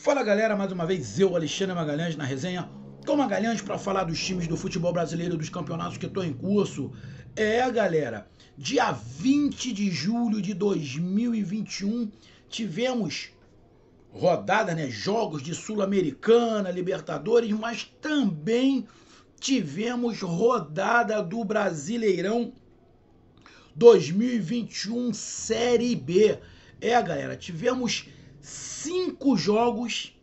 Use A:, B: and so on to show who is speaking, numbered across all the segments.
A: Fala galera, mais uma vez eu, Alexandre Magalhães, na resenha com Magalhães para falar dos times do futebol brasileiro, dos campeonatos que estão em curso. Galera, dia 20 de julho de 2021 tivemos rodada, né? Jogos de Sul-Americana, Libertadores, mas também tivemos rodada do Brasileirão 2021 Série B. Galera, tivemos 5 jogos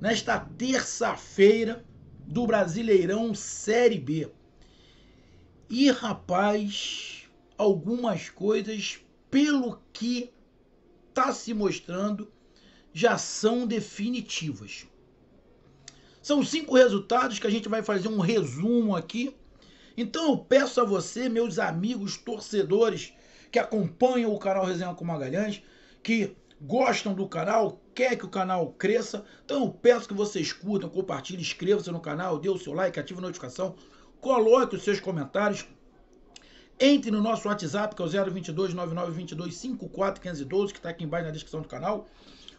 A: nesta terça-feira do Brasileirão Série B. E, rapaz, algumas coisas, pelo que está se mostrando, já são definitivas. São 5 resultados que a gente vai fazer um resumo aqui. Então eu peço a você, meus amigos torcedores que acompanham o canal Resenha com Magalhães, que gostam do canal, quer que o canal cresça, então eu peço que vocês curtam, compartilhem, inscrevam-se no canal, dê o seu like, ative a notificação, coloque os seus comentários, entre no nosso WhatsApp, que é o 022 9922 541512, que está aqui embaixo na descrição do canal.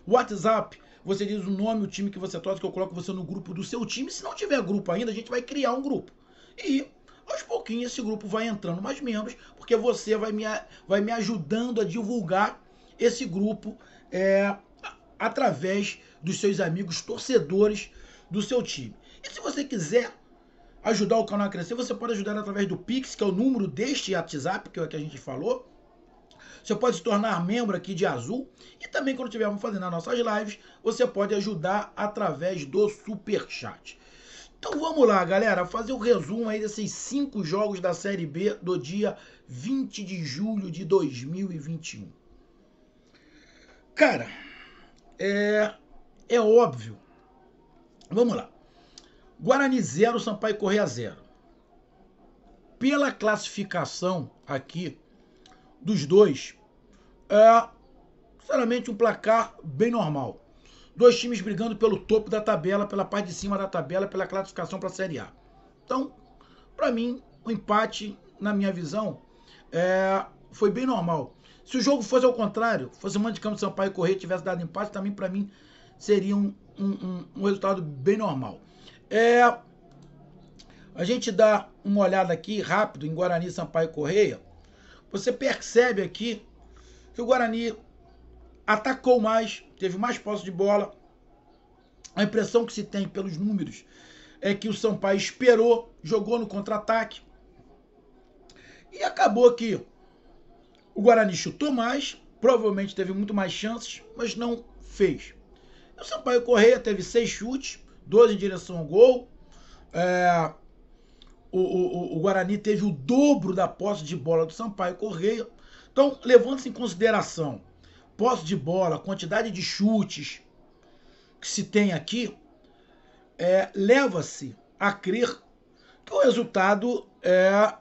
A: WhatsApp, você diz o nome, o time que você torce, que eu coloco você no grupo do seu time. Se não tiver grupo ainda, a gente vai criar um grupo. E aos pouquinhos esse grupo vai entrando mais membros, porque você vai me ajudando a divulgar esse grupo através dos seus amigos torcedores do seu time. E se você quiser ajudar o canal a crescer, você pode ajudar através do Pix, que é o número deste WhatsApp, que é o que a gente falou. Você pode se tornar membro aqui de azul. E também, quando estivermos fazendo as nossas lives, você pode ajudar através do Superchat. Então vamos lá, galera, fazer o resumo aí desses 5 jogos da Série B do dia 20 de julho de 2021. Cara, é óbvio. Vamos lá. Guarani 0, Sampaio Corrêa 0. Pela classificação aqui dos dois, sinceramente um placar bem normal. 2 times brigando pelo topo da tabela, pela parte de cima da tabela, pela classificação para a Série A. Então, para mim, o empate, na minha visão, foi bem normal. Se o jogo fosse ao contrário, fosse o mando de campo de Sampaio Corrêa tivesse dado empate, também para mim seria um resultado bem normal. A gente dá uma olhada aqui rápido em Guarani e Sampaio Corrêa. Você percebe aqui que o Guarani atacou mais, teve mais posse de bola. A impressão que se tem pelos números é que o Sampaio esperou, jogou no contra-ataque. E acabou que o Guarani chutou mais, provavelmente teve muito mais chances, mas não fez. O Sampaio Corrêa teve 6 chutes, 2 em direção ao gol. O Guarani teve o dobro da posse de bola do Sampaio Corrêa. Então, levando-se em consideração posse de bola, quantidade de chutes que se tem aqui, leva-se a crer que o resultado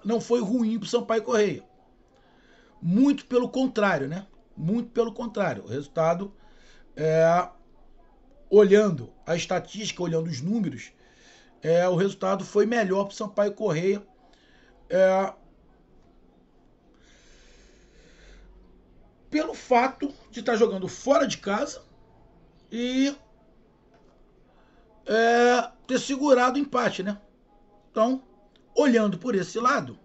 A: não foi ruim para o Sampaio Corrêa. Muito pelo contrário, né? Muito pelo contrário. O resultado, olhando a estatística, olhando os números, o resultado foi melhor para o Sampaio Corrêa. Pelo fato de estar jogando fora de casa e ter segurado o empate, né? Então, olhando por esse lado,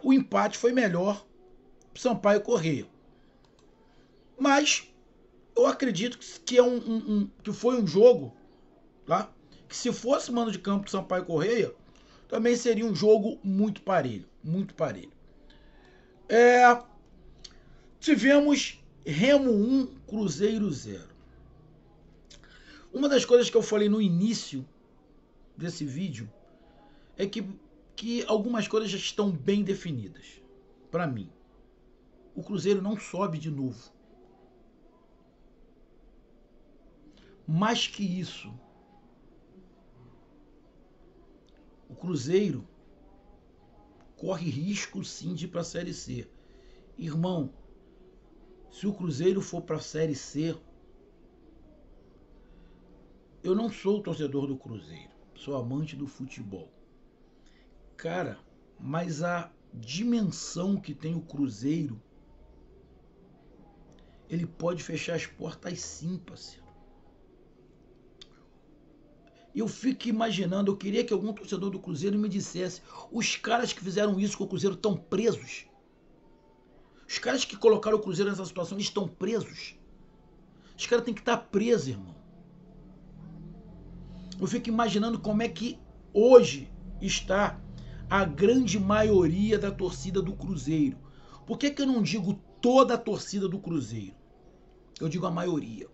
A: o empate foi melhor para o Sampaio Corrêa. Mas eu acredito que que foi um jogo lá, que se fosse mando de campo do Sampaio Corrêa, também seria um jogo muito parelho, muito parelho. Tivemos Remo 1, Cruzeiro 0. Uma das coisas que eu falei no início desse vídeo é que algumas coisas já estão bem definidas. Para mim, o Cruzeiro não sobe de novo. Mais que isso, o Cruzeiro corre risco sim de ir para a Série C. Irmão, se o Cruzeiro for para a Série C, eu não sou torcedor do Cruzeiro, sou amante do futebol. Cara, mas a dimensão que tem o Cruzeiro, ele pode fechar as portas sim, parceiro. Eu fico imaginando, eu queria que algum torcedor do Cruzeiro me dissesse, os caras que fizeram isso com o Cruzeiro estão presos. Os caras que colocaram o Cruzeiro nessa situação estão presos. Os caras têm que estar presos, irmão. Eu fico imaginando como é que hoje está a grande maioria da torcida do Cruzeiro. Por que eu não digo toda a torcida do Cruzeiro? Eu digo a maioria.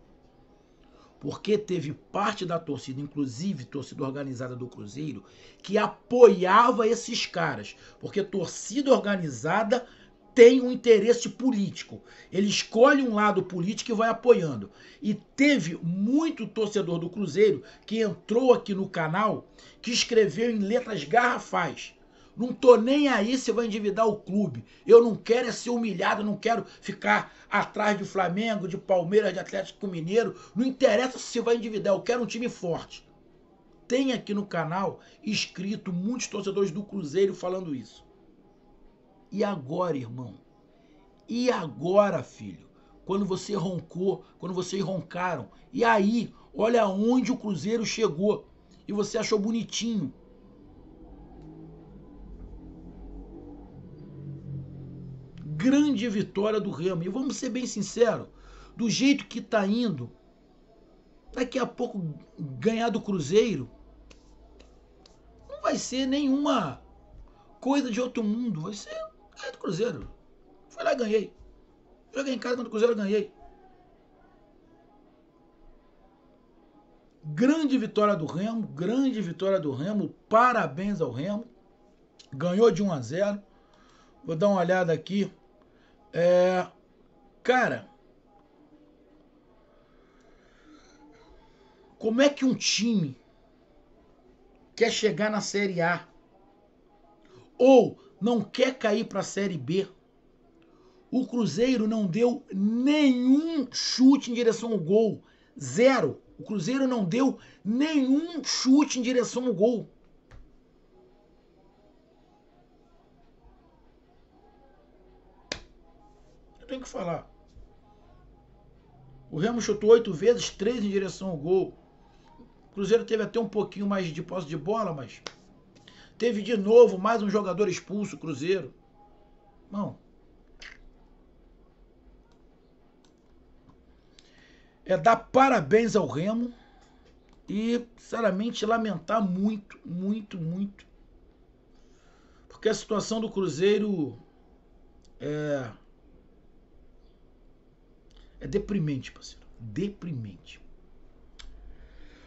A: Porque teve parte da torcida, inclusive torcida organizada do Cruzeiro, que apoiava esses caras. Porque torcida organizada tem um interesse político. Ele escolhe um lado político e vai apoiando. E teve muito torcedor do Cruzeiro que entrou aqui no canal, que escreveu em letras garrafais: não tô nem aí se vai endividar o clube. Eu não quero é ser humilhado, não quero ficar atrás de Flamengo, de Palmeiras, de Atlético Mineiro. Não interessa se vai endividar, eu quero um time forte. Tem aqui no canal escrito muitos torcedores do Cruzeiro falando isso. E agora, irmão? E agora, filho? Quando você roncou, quando vocês roncaram. E aí, olha onde o Cruzeiro chegou. E você achou bonitinho. Grande vitória do Remo. E vamos ser bem sinceros, do jeito que tá indo, daqui a pouco ganhar do Cruzeiro não vai ser nenhuma coisa de outro mundo. Vai ser ganhar do Cruzeiro. Fui lá e ganhei. Joguei em casa contra o Cruzeiro, ganhei. Grande vitória do Remo, grande vitória do Remo. Parabéns ao Remo. Ganhou de 1-0. Vou dar uma olhada aqui. Cara, como é que um time quer chegar na Série A ou não quer cair para a Série B? O Cruzeiro não deu nenhum chute em direção ao gol. Zero. O Cruzeiro não deu nenhum chute em direção ao gol. Eu tenho que falar. O Remo chutou 8 vezes, 3 em direção ao gol. O Cruzeiro teve até um pouquinho mais de posse de bola, mas teve de novo mais um jogador expulso, o Cruzeiro. Não. É dar parabéns ao Remo e, sinceramente, lamentar muito, muito, muito. Porque a situação do Cruzeiro é deprimente, parceiro. Deprimente.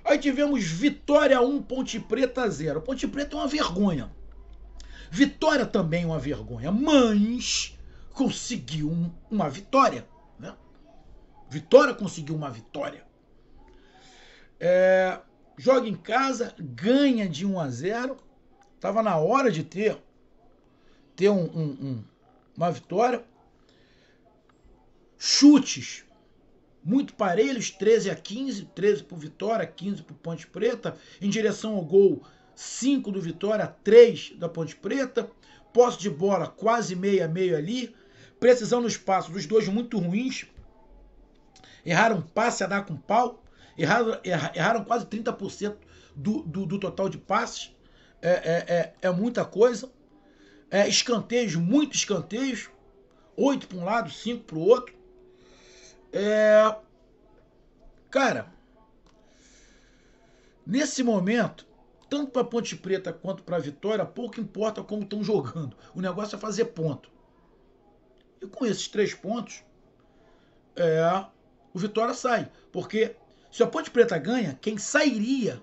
A: Aí tivemos Vitória 1, Ponte Preta 0. Ponte Preta é uma vergonha. Vitória também é uma vergonha, mas conseguiu uma vitória, né? Vitória conseguiu uma vitória. Joga em casa, ganha de 1-0. Tava na hora de ter uma vitória. Chutes muito parelhos, 13-15, 13 pro Vitória, 15 pro Ponte Preta. Em direção ao gol, 5 do Vitória, 3 da Ponte Preta. Posse de bola quase meio a meio ali. Precisão no espaço dos dois muito ruins. Erraram passe a dar com pau. Erraram quase 30% do total de passes. É muita coisa. Escanteios, muitos escanteios. 8 para um lado, 5 para o outro. Cara, nesse momento, tanto para Ponte Preta quanto para Vitória, pouco importa como estão jogando. O negócio é fazer ponto. E com esses 3 pontos, o Vitória sai. Porque se a Ponte Preta ganha, quem sairia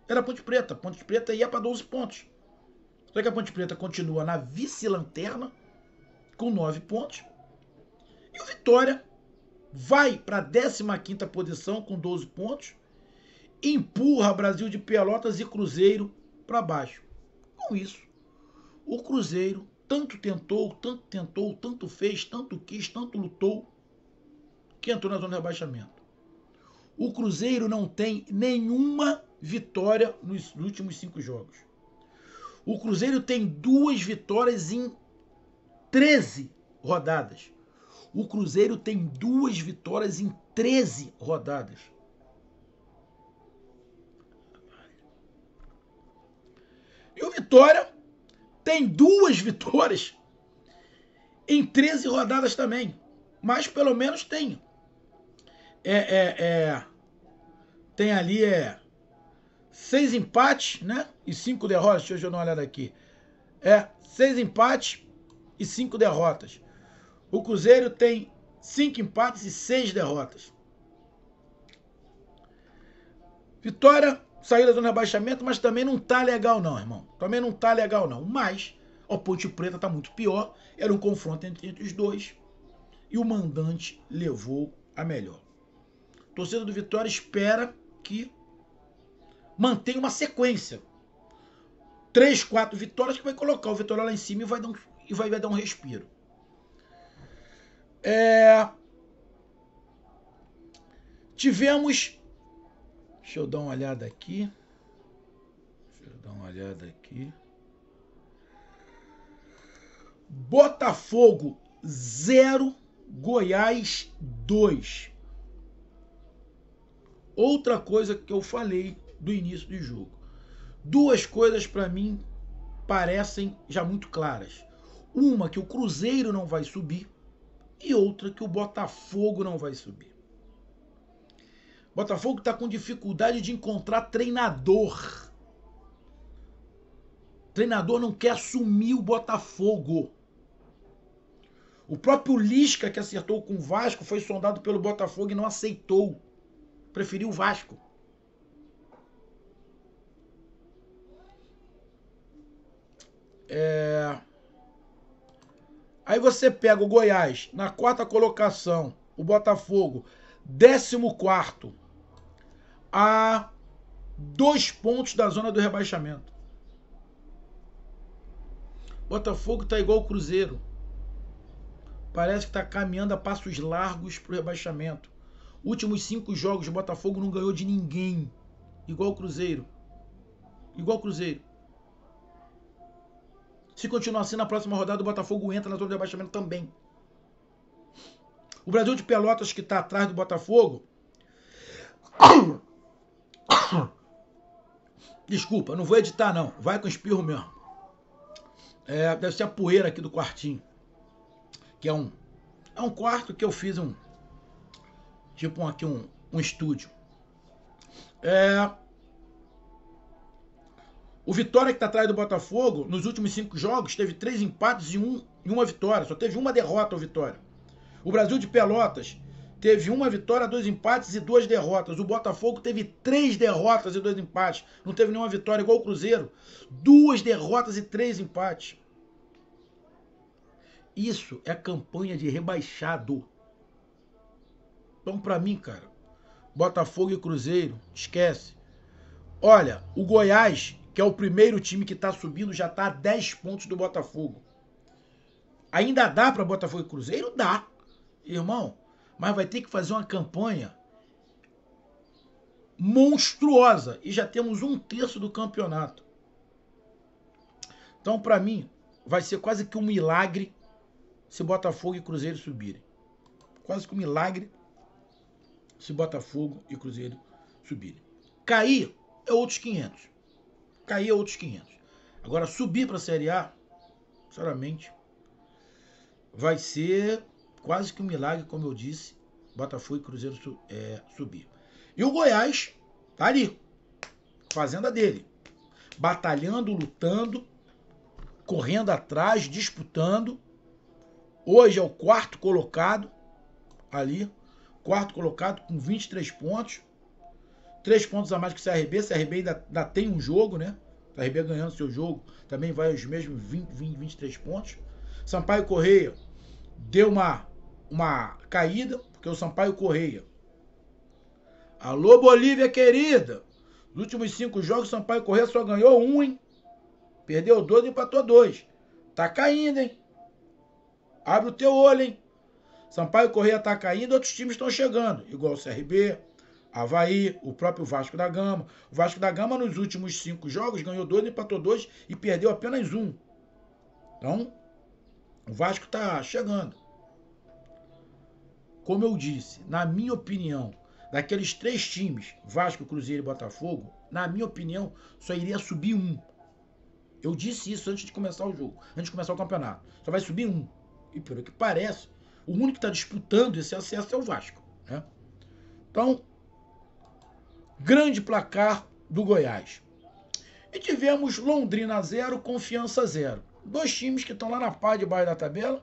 A: era a Ponte Preta. A Ponte Preta ia para 12 pontos. Só que a Ponte Preta continua na vice-lanterna com 9 pontos. E o Vitória vai para a 15ª posição com 12 pontos. Empurra Brasil de Pelotas e Cruzeiro para baixo. Com isso, o Cruzeiro tanto tentou, tanto fez, tanto quis, tanto lutou, que entrou na zona de rebaixamento. O Cruzeiro não tem nenhuma vitória nos últimos 5 jogos. O Cruzeiro tem 2 vitórias em 13 rodadas. O Cruzeiro tem 2 vitórias em 13 rodadas. E o Vitória tem 2 vitórias em 13 rodadas também. Mas pelo menos tem. Tem ali 6 empates, né? E 5 derrotas. Deixa eu dar uma olhada aqui. 6 empates e 5 derrotas. O Cruzeiro tem 5 empates e 6 derrotas. Vitória saiu da zona de rebaixamento, mas também não tá legal não, irmão. Também não tá legal não. Mas o Ponte Preta tá muito pior. Era um confronto entre os dois. E o mandante levou a melhor. A torcida do Vitória espera que mantenha uma sequência. 3, 4 vitórias que vai colocar o Vitória lá em cima e vai dar um respiro. Tivemos... Deixa eu dar uma olhada aqui. Botafogo 0, Goiás 2. Outra coisa que eu falei do início do jogo. 2 coisas para mim parecem já muito claras. Uma, que o Cruzeiro não vai subir, e outra, que o Botafogo não vai subir. O Botafogo está com dificuldade de encontrar treinador. O treinador não quer assumir o Botafogo. O próprio Lisca, que acertou com o Vasco, foi sondado pelo Botafogo e não aceitou. Preferiu o Vasco. Aí você pega o Goiás na 4ª colocação, o Botafogo 14º, a 2 pontos da zona do rebaixamento. O Botafogo tá igual o Cruzeiro. Parece que tá caminhando a passos largos pro rebaixamento. Últimos 5 jogos, o Botafogo não ganhou de ninguém. Igual o Cruzeiro. Se continuar assim, na próxima rodada o Botafogo entra na zona de rebaixamento também. O Brasil de Pelotas, que está atrás do Botafogo... Desculpa, não vou editar não. Vai com espirro mesmo. Deve ser a poeira aqui do quartinho. Que é um quarto que eu fiz um estúdio. O Vitória, que está atrás do Botafogo, nos últimos 5 jogos, teve 3 empates e uma vitória. Só teve uma derrota ao Vitória. O Brasil de Pelotas teve 1 vitória, 2 empates e 2 derrotas. O Botafogo teve 3 derrotas e 2 empates. Não teve nenhuma vitória, igual o Cruzeiro. 2 derrotas e 3 empates. Isso é campanha de rebaixado. Então, pra mim, cara, Botafogo e Cruzeiro, esquece. Olha, o Goiás, que é o primeiro time que tá subindo, já tá a 10 pontos do Botafogo. Ainda dá pra Botafogo e Cruzeiro? Dá. Irmão, mas vai ter que fazer uma campanha monstruosa. E já temos 1/3 do campeonato. Então, pra mim, vai ser quase que um milagre se Botafogo e Cruzeiro subirem. Quase que um milagre se Botafogo e Cruzeiro subirem. Cair é outros 500. Agora, subir para a Série A, sinceramente, vai ser quase que um milagre, como eu disse, Botafogo e Cruzeiro subir. E o Goiás tá ali, fazenda dele, batalhando, lutando, correndo atrás, disputando. Hoje é o 4º colocado ali, 4º colocado com 23 pontos. 3 pontos a mais que o CRB. CRB ainda tem um jogo, né? O CRB ganhando seu jogo também vai aos mesmos 23 pontos. Sampaio Correia deu uma caída, porque o Sampaio Correia... Alô, Bolívia querida! Nos últimos 5 jogos, o Sampaio Correia só ganhou 1, hein? Perdeu 2 e empatou 2. Tá caindo, hein? Abre o teu olho, hein? Sampaio Correia tá caindo, outros times estão chegando. Igual o CRB, Avaí, o próprio Vasco da Gama. O Vasco da Gama, nos últimos 5 jogos, ganhou 2, empatou 2 e perdeu apenas 1. Então, o Vasco tá chegando. Como eu disse, na minha opinião, daqueles 3 times, Vasco, Cruzeiro e Botafogo, na minha opinião, só iria subir 1. Eu disse isso antes de começar o jogo, antes de começar o campeonato. Só vai subir um. E pelo que parece, o único que está disputando esse acesso é o Vasco, né? Então, grande placar do Goiás. E tivemos Londrina 0, Confiança 0. Dois times que estão lá na parte de baixo da tabela.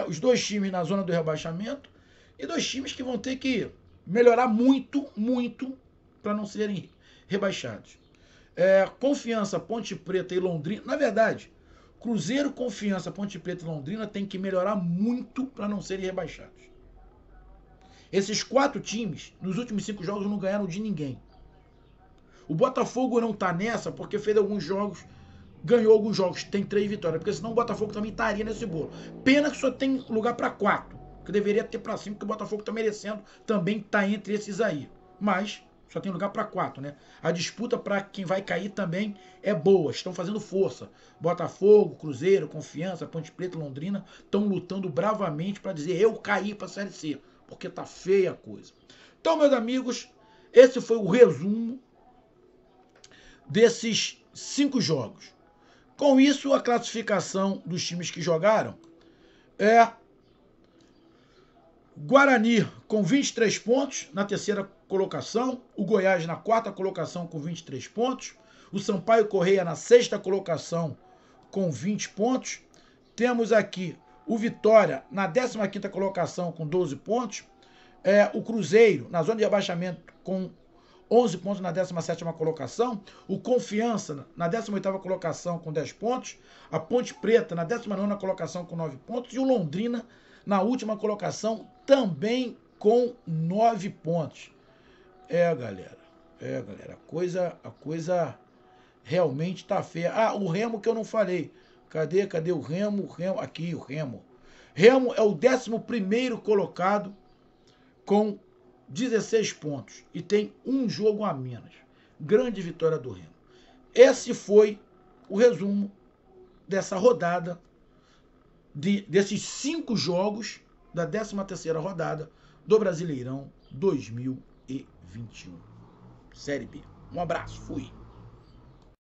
A: Os dois times na zona do rebaixamento. E dois times que vão ter que melhorar muito, muito para não serem rebaixados. Confiança, Ponte Preta e Londrina. Na verdade, Cruzeiro, Confiança, Ponte Preta e Londrina tem que melhorar muito para não serem rebaixados. Esses 4 times, nos últimos 5 jogos, não ganharam de ninguém. O Botafogo não tá nessa porque fez alguns jogos, ganhou alguns jogos, tem 3 vitórias, porque senão o Botafogo também estaria nesse bolo. Pena que só tem lugar para 4, que deveria ter para 5, porque o Botafogo tá merecendo também tá entre esses aí. Mas só tem lugar para 4, né? A disputa para quem vai cair também é boa, estão fazendo força. Botafogo, Cruzeiro, Confiança, Ponte Preta e Londrina estão lutando bravamente para dizer eu caí para a Série C, porque tá feia a coisa. Então, meus amigos, esse foi o resumo desses 5 jogos. Com isso, a classificação dos times que jogaram é Guarani com 23 pontos na terceira colocação, o Goiás na quarta colocação com 23 pontos, o Sampaio Correia na sexta colocação com 20 pontos, temos aqui o Vitória na 15ª colocação com 12 pontos, o Cruzeiro na zona de rebaixamento com 11 pontos na 17ª colocação, o Confiança na 18ª colocação com 10 pontos, a Ponte Preta na 19ª colocação com 9 pontos e o Londrina na última colocação também com 9 pontos. Galera, a coisa realmente tá feia. O Remo que eu não falei. Cadê o Remo? Aqui, o Remo. Remo é o 11º colocado com 16 pontos e tem um jogo a menos. Grande vitória do Remo. Esse foi o resumo dessa rodada, desses 5 jogos da 13ª rodada do Brasileirão 2021. Série B. Um abraço, fui.